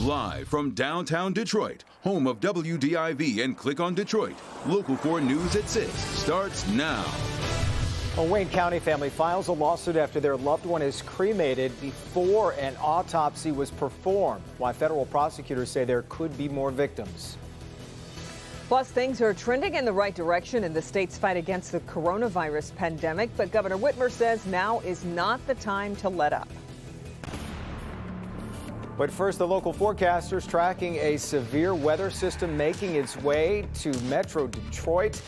Live from downtown Detroit, home of WDIV and Click on Detroit, Local 4 News at 6 starts now. A Wayne County family files a lawsuit after their loved one is cremated before an autopsy was performed, why federal prosecutors say there could be more victims. Plus, things are trending in the right direction in the state's fight against the coronavirus pandemic, but Governor Whitmer says now is not the time to let up. But first, the local forecasters tracking a severe weather system making its way to Metro Detroit.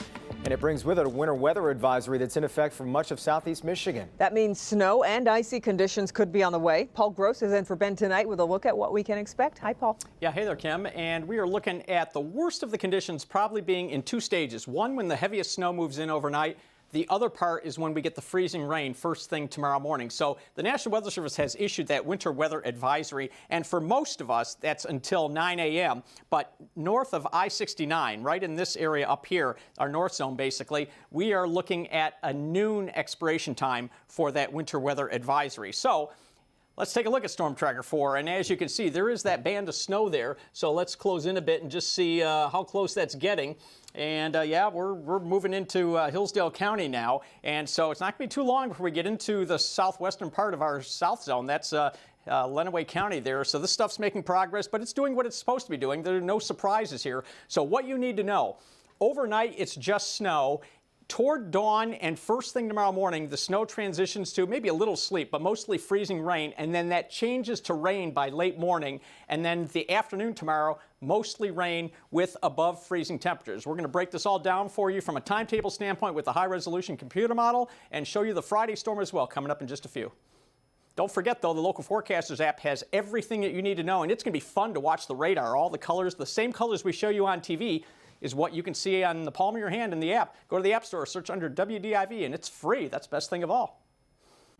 And it brings with it a winter weather advisory that's in effect for much of southeast Michigan. That means snow and icy conditions could be on the way. Paul Gross is in for Ben tonight with a look at what we can expect. Hi, Paul. Yeah, hey there, Kim. And we are looking at the worst of the conditions probably being in two stages. One, when the heaviest snow moves in overnight. The other part is when we get the freezing rain first thing tomorrow morning. So the National Weather Service has issued that winter weather advisory. And for most of us, that's until 9 a.m. But north of I-69, right in this area up here, our north zone basically, we are looking at a noon expiration time for that winter weather advisory. So let's take a look at Storm Tracker 4. And as you can see, there is that band of snow there. So let's close in a bit and just see how close that's getting. And yeah, we're moving into Hillsdale County now. And so it's not going to be too long before we get into the southwestern part of our south zone. That's Lenawee County there. So this stuff's making progress, but it's doing what it's supposed to be doing. There are no surprises here. So what you need to know, overnight it's just snow. Toward dawn and first thing tomorrow morning, the snow transitions to maybe a little sleet, but mostly freezing rain. And then that changes to rain by late morning. And then the afternoon tomorrow, mostly rain with above freezing temperatures. We're going to break this all down for you from a timetable standpoint with a high-resolution computer model and show you the Friday storm as well, coming up in just a few. Don't forget, though, the Local Forecasters app has everything that you need to know, and it's going to be fun to watch the radar. All the colors, the same colors we show you on TV, is what you can see on the palm of your hand in the app. Go to the App Store, search under WDIV, and it's free. That's the best thing of all.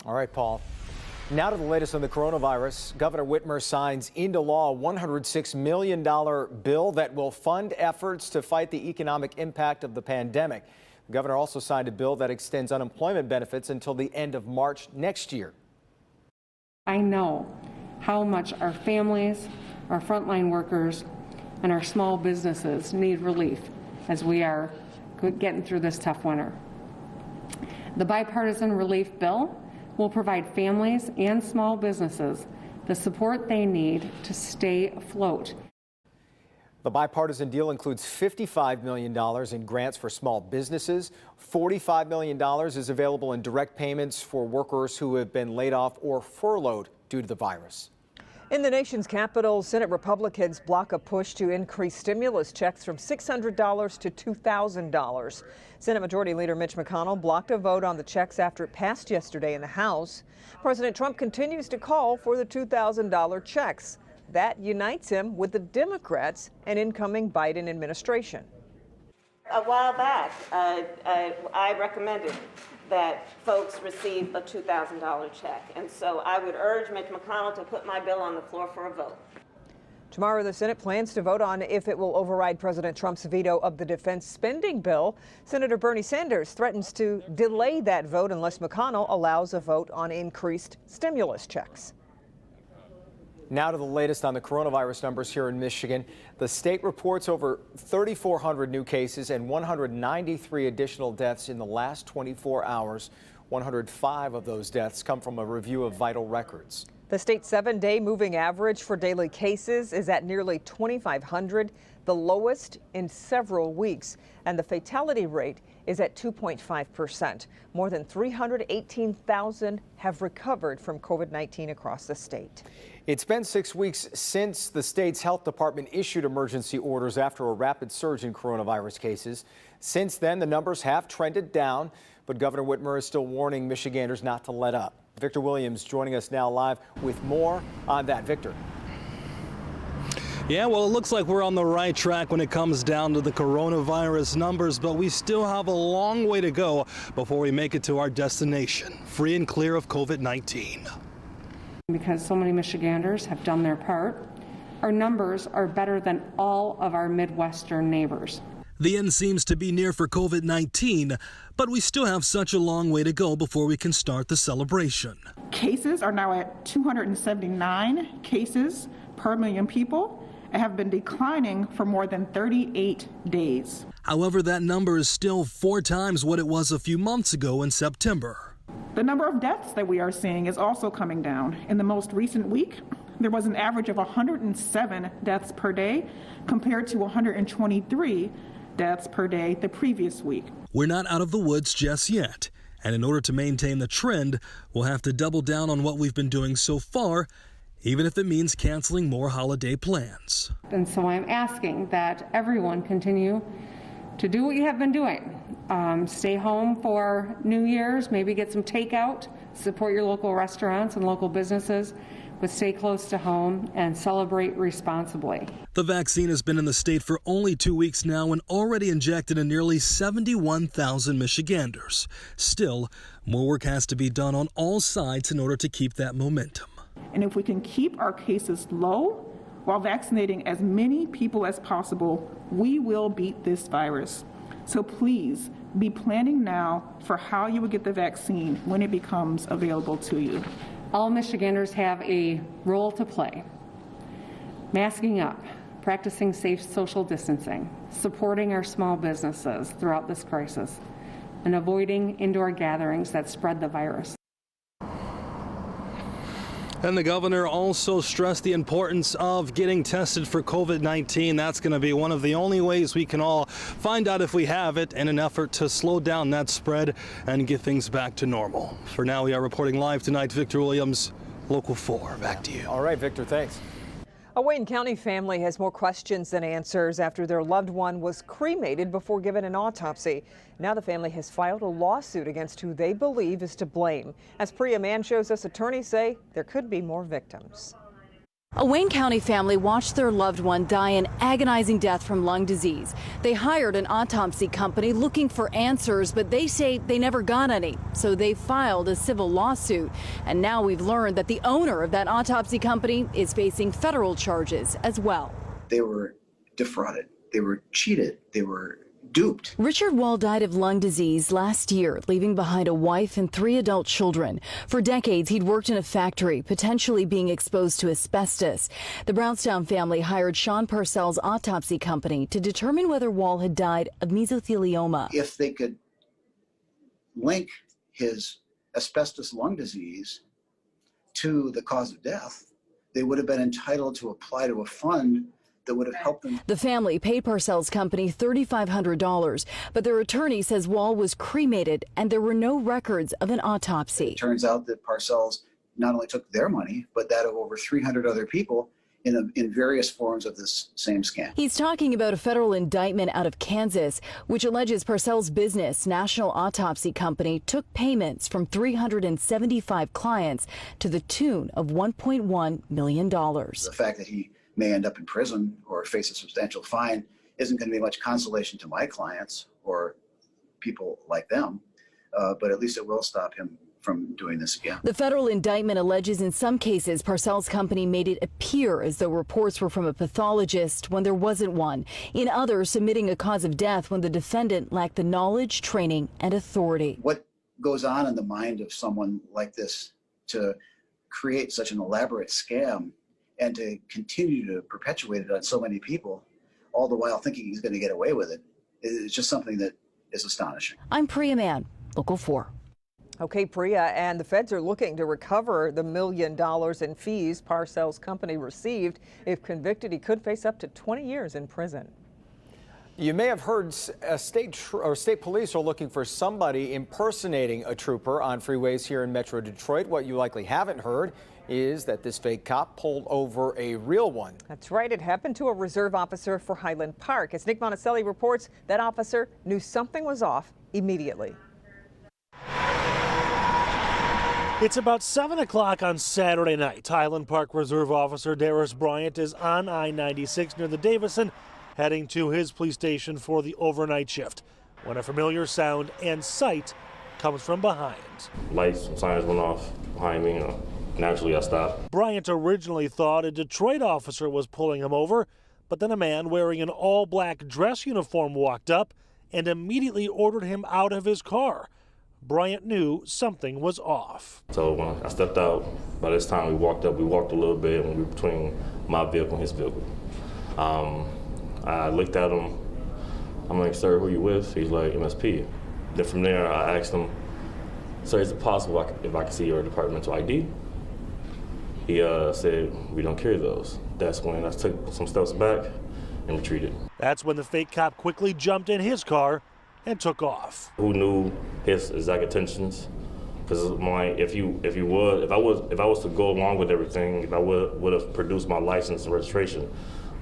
All right, Paul. Now to the latest on the coronavirus. Governor Whitmer signs into law a $106 million bill that will fund efforts to fight the economic impact of the pandemic. The governor also signed a bill that extends unemployment benefits until the end of March next year. I know how much our families, our frontline workers, and our small businesses need relief as we are getting through this tough winter. The bipartisan relief bill will provide families and small businesses the support they need to stay afloat. The bipartisan deal includes $55 million in grants for small businesses. $45 million is available in direct payments for workers who have been laid off or furloughed due to the virus. In the nation's capital, Senate Republicans block a push to increase stimulus checks from $600 to $2,000. Senate Majority Leader Mitch McConnell blocked a vote on the checks after it passed yesterday in the House. President Trump continues to call for the $2,000 checks. That unites him with the Democrats and incoming Biden administration. A while back, I recommended that folks receive a $2,000 check. And so I would urge Mitch McConnell to put my bill on the floor for a vote. Tomorrow, the Senate plans to vote on if it will override President Trump's veto of the defense spending bill. Senator Bernie Sanders threatens to delay that vote unless McConnell allows a vote on increased stimulus checks. Now to the latest on the coronavirus numbers here in Michigan. The state reports over 3,400 new cases and 193 additional deaths in the last 24 hours. 105 of those deaths come from a review of vital records. The state's 7-day moving average for daily cases is at nearly 2,500, the lowest in several weeks, and the fatality rate is at 2.5%. More than 318,000 have recovered from COVID-19 across the state. It's been 6 weeks since the state's health department issued emergency orders after a rapid surge in coronavirus cases. Since then, the numbers have trended down, but Governor Whitmer is still warning Michiganders not to let up. Victor Williams joining us now live with more on that. Victor. Yeah, well, it looks like we're on the right track when it comes down to the coronavirus numbers, but we still have a long way to go before we make it to our destination, free and clear of COVID-19. Because so many Michiganders have done their part, our numbers are better than all of our Midwestern neighbors. The end seems to be near for COVID-19, but we still have such a long way to go before we can start the celebration. Cases are now at 279 cases per million people and have been declining for more than 38 days. However, that number is still 4 times what it was a few months ago in September. The number of deaths that we are seeing is also coming down. In the most recent week, there was an average of 107 deaths per day compared to 123 deaths per day the previous week. We're not out of the woods just yet, and in order to maintain the trend, we'll have to double down on what we've been doing so far, even if it means canceling more holiday plans. And so I'm asking that everyone continue to do what you have been doing. Stay home for New Year's, maybe get some takeout, support your local restaurants and local businesses, but stay close to home and celebrate responsibly. The vaccine has been in the state for only 2 weeks now and already injected in nearly 71,000 Michiganders. Still, more work has to be done on all sides in order to keep that momentum. And if we can keep our cases low while vaccinating as many people as possible, we will beat this virus. So please be planning now for how you will get the vaccine when it becomes available to you. All Michiganders have a role to play. Masking up, practicing safe social distancing, supporting our small businesses throughout this crisis, and avoiding indoor gatherings that spread the virus. And the governor also stressed the importance of getting tested for COVID-19. That's going to be one of the only ways we can all find out if we have it in an effort to slow down that spread and get things back to normal. For now, we are reporting live tonight. Victor Williams, Local 4. Back to you. All right, Victor, thanks. A Wayne County family has more questions than answers after their loved one was cremated before given an autopsy. Now the family has filed a lawsuit against who they believe is to blame. As Priya Mann shows us, attorneys say there could be more victims. A Wayne County family watched their loved one die an agonizing death from lung disease. They hired an autopsy company looking for answers, but they say they never got any. So they filed a civil lawsuit. And now we've learned that the owner of that autopsy company is facing federal charges as well. They were defrauded. They were cheated. They were duped. Richard Wall died of lung disease last year, leaving behind a wife and 3 adult children. For decades, he'd worked in a factory, potentially being exposed to asbestos. The Brownstown family hired Sean Purcell's autopsy company to determine whether Wall had died of mesothelioma. If they could link his asbestos lung disease to the cause of death, they would have been entitled to apply to a fund that would have helped them. The family paid Purcell's company $3,500, but their attorney says Wall was cremated and there were no records of an autopsy. It turns out that Parcells not only took their money, but that of over 300 other people in various forms of this same scam. He's talking about a federal indictment out of Kansas, which alleges Parcells' business, National Autopsy Company, took payments from 375 clients to the tune of $1.1 million. The fact that he may end up in prison or face a substantial fine isn't going to be much consolation to my clients or people like them, but at least it will stop him from doing this again. The federal indictment alleges in some cases Parcells' company made it appear as though reports were from a pathologist when there wasn't one. In others, submitting a cause of death when the defendant lacked the knowledge, training, and authority. What goes on in the mind of someone like this to create such an elaborate scam and to continue to perpetuate it on so many people, all the while thinking he's going to get away with it, is just something that is astonishing. I'm Priya Mann, Local 4. Okay, Priya, and the feds are looking to recover the $1 million in fees Parcells' company received. If convicted, he could face up to 20 years in prison. You may have heard state police are looking for somebody impersonating a trooper on freeways here in Metro Detroit. What you likely haven't heard is that this fake cop pulled over a real one. That's right. It happened to a reserve officer for Highland Park. As Nick Monticelli reports, that officer knew something was off immediately. It's about 7 o'clock on Saturday night. Highland Park Reserve Officer Darius Bryant is on I-96 near the Davison, heading to his police station for the overnight shift, when a familiar sound and sight comes from behind. Lights and signs went off behind me, naturally I stopped. Bryant originally thought a Detroit officer was pulling him over, but then a man wearing an all-black dress uniform walked up and immediately ordered him out of his car. Bryant knew something was off. So when I stepped out, by this time we walked a little bit, and we were between my vehicle and his vehicle. I looked at him. I'm like, sir, who you with? He's like, MSP. Then from there, I asked him, sir, is it possible if I can see your departmental ID? He said, we don't carry those. That's when I took some steps back and retreated. That's when the fake cop quickly jumped in his car and took off. Who knew his exact intentions? Because if I was to go along with everything, if I would have produced my license and registration,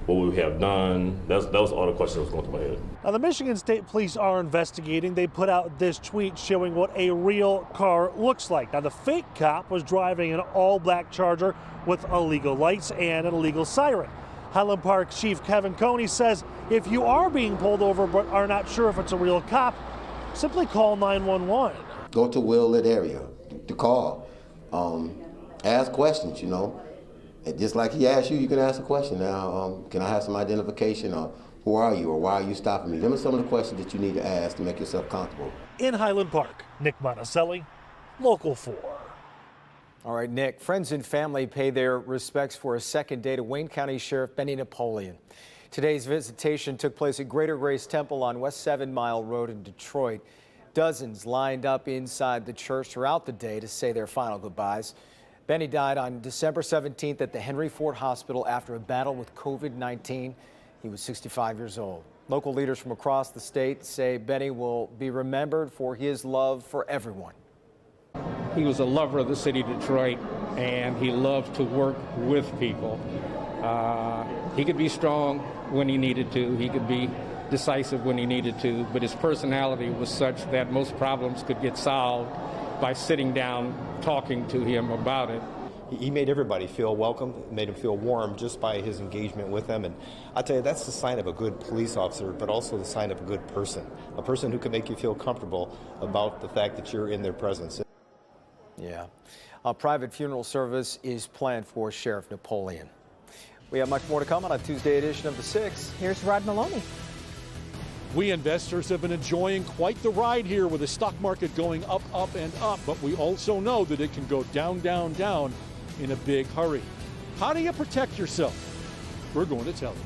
what would we have done? That was all the questions that was going through my head. Now, the Michigan State Police are investigating. They put out this tweet showing what a real car looks like. Now, the fake cop was driving an all-black Charger with illegal lights and an illegal siren. Highland Park Chief Kevin Coney says if you are being pulled over but are not sure if it's a real cop, simply call 911. Go to a well-lit area to call. Ask questions, you know. And just like he asked you, you can ask a question. Now, can I have some identification, or who are you, or why are you stopping me? Them are some of the questions that you need to ask to make yourself comfortable. In Highland Park, Nick Monticelli, Local 4. All right, Nick, friends and family pay their respects for a second day to Wayne County Sheriff Benny Napoleon. Today's visitation took place at Greater Grace Temple on West 7 Mile Road in Detroit. Dozens lined up inside the church throughout the day to say their final goodbyes. Benny died on December 17th at the Henry Ford Hospital after a battle with COVID-19. He was 65 years old. Local leaders from across the state say Benny will be remembered for his love for everyone. He was a lover of the city of Detroit, and he loved to work with people. He could be strong when he needed to. He could be decisive when he needed to, but his personality was such that most problems could get solved by sitting down, talking to him about it. He made everybody feel welcome, made them feel warm just by his engagement with them. And I tell you, that's the sign of a good police officer, but also the sign of a good person, a person who can make you feel comfortable about the fact that you're in their presence. Yeah. A private funeral service is planned for Sheriff Napoleon. We have much more to come on a Tuesday edition of The Six. Here's Rod Maloney. We investors have been enjoying quite the ride here with the stock market going up, up, and up, but we also know that it can go down, down, down in a big hurry. How do you protect yourself? We're going to tell you.